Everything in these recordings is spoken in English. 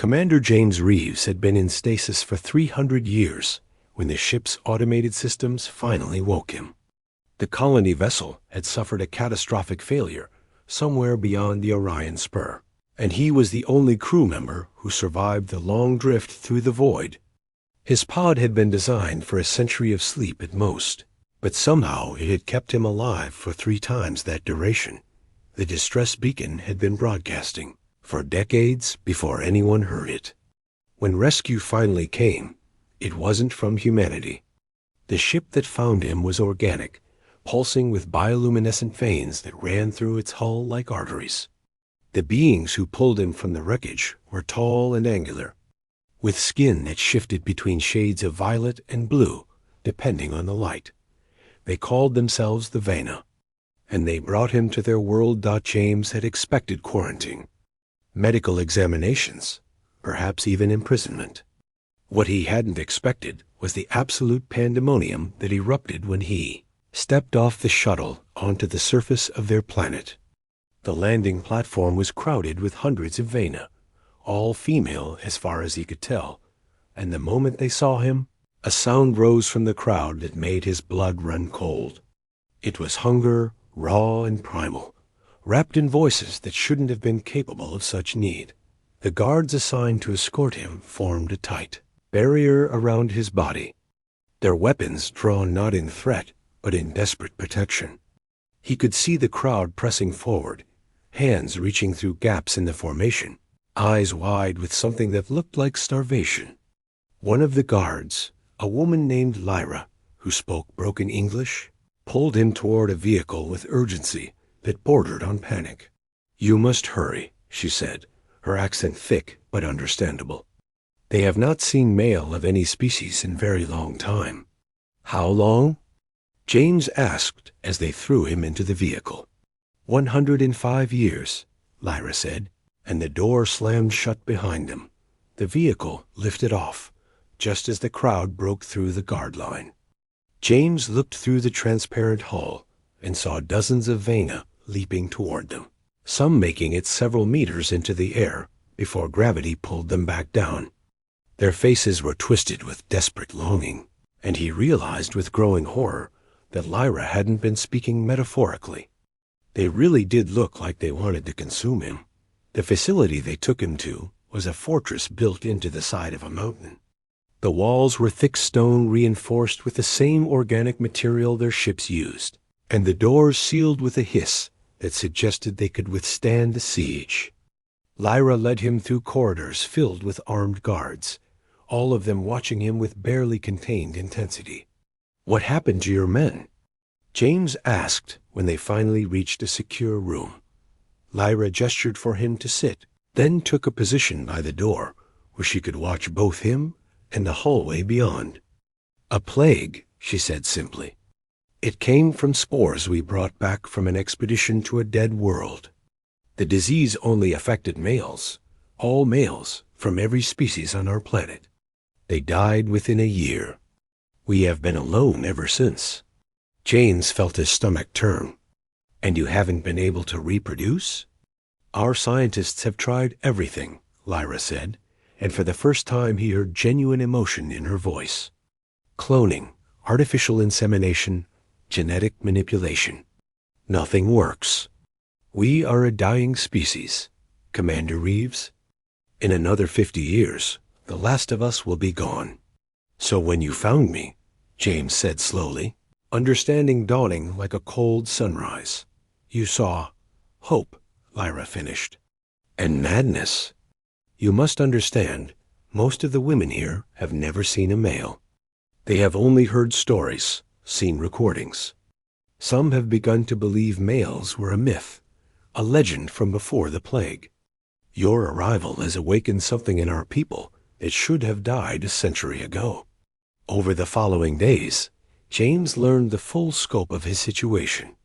Commander James Reeves had been in stasis for 300 years when the ship's automated systems finally woke him. The colony vessel had suffered a catastrophic failure somewhere beyond the Orion Spur, and he was the only crew member who survived the long drift through the void. His pod had been designed for a century of sleep at most, but somehow it had kept him alive for 3 times that duration. The distress beacon had been broadcasting for decades before anyone heard it. When rescue finally came, it wasn't from humanity. The ship that found him was organic, pulsing with bioluminescent veins that ran through its hull like arteries. The beings who pulled him from the wreckage were tall and angular, with skin that shifted between shades of violet and blue, depending on the light. They called themselves the Vena, and they brought him to their world. James had expected quarantine, medical examinations, perhaps even imprisonment. What he hadn't expected was the absolute pandemonium that erupted when he stepped off the shuttle onto the surface of their planet. The landing platform was crowded with hundreds of Vena, all female as far as he could tell, and the moment they saw him, a sound rose from the crowd that made his blood run cold. It was hunger, raw and primal, wrapped in voices that shouldn't have been capable of such need. The guards assigned to escort him formed a tight barrier around his body, their weapons drawn not in threat, but in desperate protection. He could see the crowd pressing forward, hands reaching through gaps in the formation, eyes wide with something that looked like starvation. One of the guards, a woman named Lyra, who spoke broken English, pulled him toward a vehicle with urgency that bordered on panic. "You must hurry," she said, her accent thick but understandable. "They have not seen male of any species in very long time." "How long?" James asked as they threw him into the vehicle. 105 years, Lyra said, and the door slammed shut behind them. The vehicle lifted off, just as the crowd broke through the guard line. James looked through the transparent hull and saw dozens of Vena leaping toward them, some making it several meters into the air before gravity pulled them back down. Their faces were twisted with desperate longing, and he realized with growing horror that Lyra hadn't been speaking metaphorically. They really did look like they wanted to consume him. The facility they took him to was a fortress built into the side of a mountain. The walls were thick stone reinforced with the same organic material their ships used, and the doors sealed with a hiss that suggested they could withstand a siege. Lyra led him through corridors filled with armed guards, all of them watching him with barely contained intensity. "What happened to your men?" James asked when they finally reached a secure room. Lyra gestured for him to sit, then took a position by the door where she could watch both him and the hallway beyond. "A plague," she said simply. "It came from spores we brought back from an expedition to a dead world. The disease only affected males, all males from every species on our planet. They died within a year. We have been alone ever since." James felt his stomach turn. "And you haven't been able to reproduce?" "Our scientists have tried everything," Lyra said, and for the first time he heard genuine emotion in her voice. "Cloning, artificial insemination, genetic manipulation. Nothing works. We are a dying species, Commander Reeves. In another 50 years, the last of us will be gone." "So when you found me," James said slowly, understanding dawning like a cold sunrise, "you saw hope," Lyra finished. "And madness. You must understand, most of the women here have never seen a male. They have only heard stories, seen recordings. Some have begun to believe males were a myth, a legend from before the plague. Your arrival has awakened something in our people that should have died a century ago." Over the following days, James learned the full scope of his situation.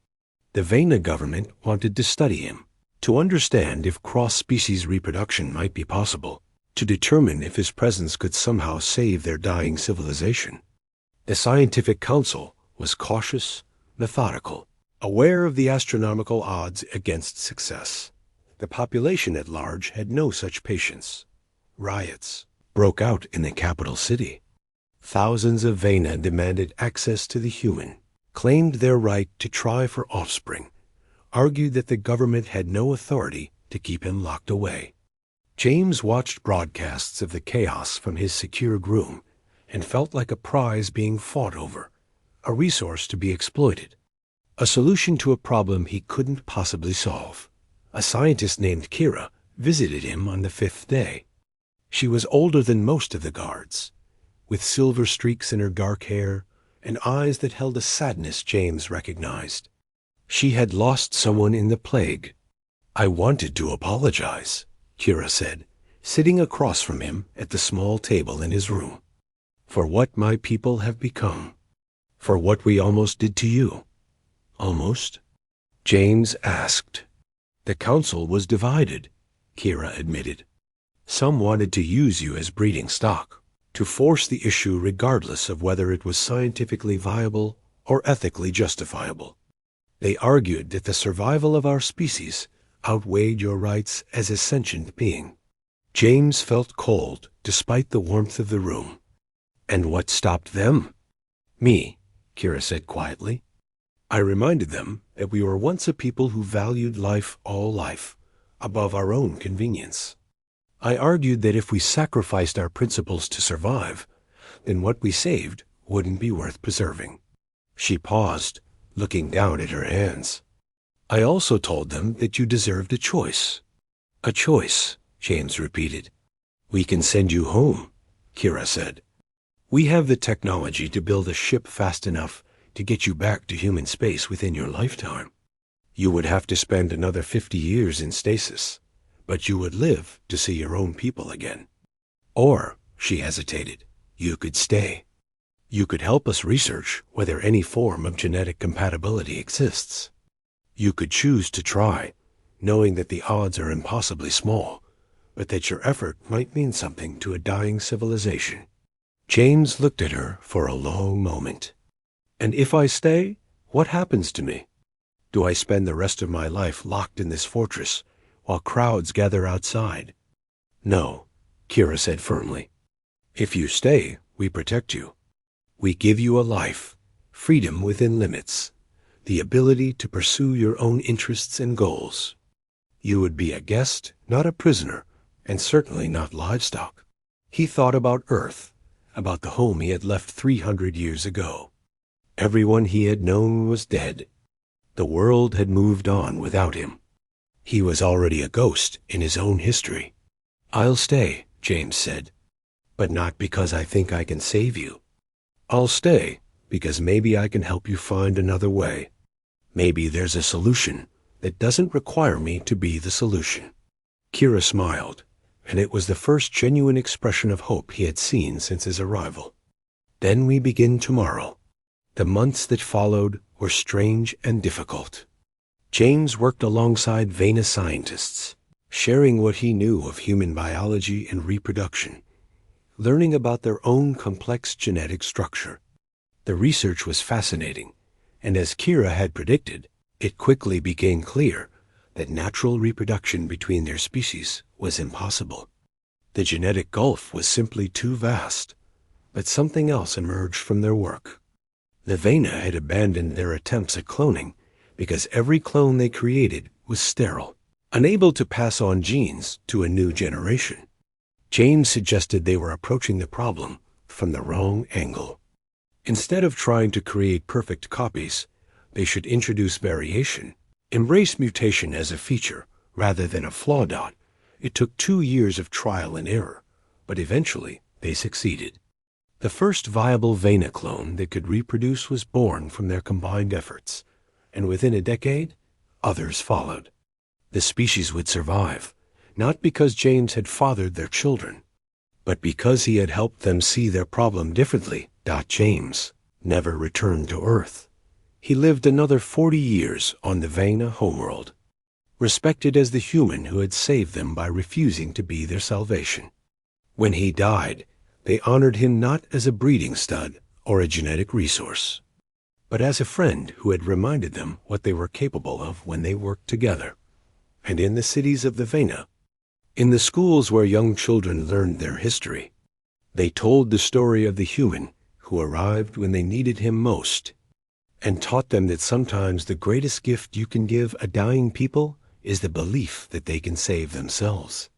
The Vena government wanted to study him, to understand if cross-species reproduction might be possible, to determine if his presence could somehow save their dying civilization. The scientific council was cautious, methodical, aware of the astronomical odds against success. The population at large had no such patience. Riots broke out in the capital city. Thousands of Vena demanded access to the human, claimed their right to try for offspring, argued that the government had no authority to keep him locked away. James watched broadcasts of the chaos from his secure room and felt like a prize being fought over, a resource to be exploited, a solution to a problem he couldn't possibly solve. A scientist named Kira visited him on the 5th day. She was older than most of the guards, with silver streaks in her dark hair and eyes that held a sadness James recognized. She had lost someone in the plague. "I wanted to apologize," Kira said, sitting across from him at the small table in his room, "for what my people have become, for what we almost did to you." "Almost?" James asked. "The council was divided," Kira admitted. "Some wanted to use you as breeding stock, to force the issue regardless of whether it was scientifically viable or ethically justifiable. They argued that the survival of our species outweighed your rights as a sentient being." James felt cold despite the warmth of the room. "And what stopped them?" "Me," Kira said quietly. "I reminded them that we were once a people who valued life, all life, above our own convenience. I argued that if we sacrificed our principles to survive, then what we saved wouldn't be worth preserving." She paused, looking down at her hands. "I also told them that you deserved a choice." "A choice," James repeated. "We can send you home," Kira said. "We have the technology to build a ship fast enough to get you back to human space within your lifetime. You would have to spend another 50 years in stasis, but you would live to see your own people again. Or," she hesitated, "you could stay. You could help us research whether any form of genetic compatibility exists. You could choose to try, knowing that the odds are impossibly small, but that your effort might mean something to a dying civilization." James looked at her for a long moment. "And if I stay, what happens to me? Do I spend the rest of my life locked in this fortress while crowds gather outside?" "No," Kira said firmly. "If you stay, we protect you. We give you a life, freedom within limits, the ability to pursue your own interests and goals. You would be a guest, not a prisoner, and certainly not livestock." He thought about Earth, about the home he had left 300 years ago. Everyone he had known was dead. The world had moved on without him. He was already a ghost in his own history. "I'll stay," James said, "but not because I think I can save you. I'll stay because maybe I can help you find another way. Maybe there's a solution that doesn't require me to be the solution." Kira smiled, and it was the first genuine expression of hope he had seen since his arrival. "Then we begin tomorrow." The months that followed were strange and difficult. James worked alongside Vena scientists, sharing what he knew of human biology and reproduction, learning about their own complex genetic structure. The research was fascinating, and as Kira had predicted, it quickly became clear that natural reproduction between their species was impossible. The genetic gulf was simply too vast, but something else emerged from their work. The Vena had abandoned their attempts at cloning because every clone they created was sterile, unable to pass on genes to a new generation. James suggested they were approaching the problem from the wrong angle. Instead of trying to create perfect copies, they should introduce variation, embrace mutation as a feature rather than a flaw. It took 2 years of trial and error, but eventually they succeeded. The first viable Vena clone that could reproduce was born from their combined efforts, and within a decade, others followed. The species would survive, not because James had fathered their children, but because he had helped them see their problem differently. James never returned to Earth. He lived another 40 years on the Vena homeworld, respected as the human who had saved them by refusing to be their salvation. When he died, they honored him not as a breeding stud or a genetic resource, but as a friend who had reminded them what they were capable of when they worked together. And in the cities of the Vena, In the schools where young children learned their history, they told the story of the human who arrived when they needed him most, and taught them that sometimes the greatest gift you can give a dying people is the belief that they can save themselves.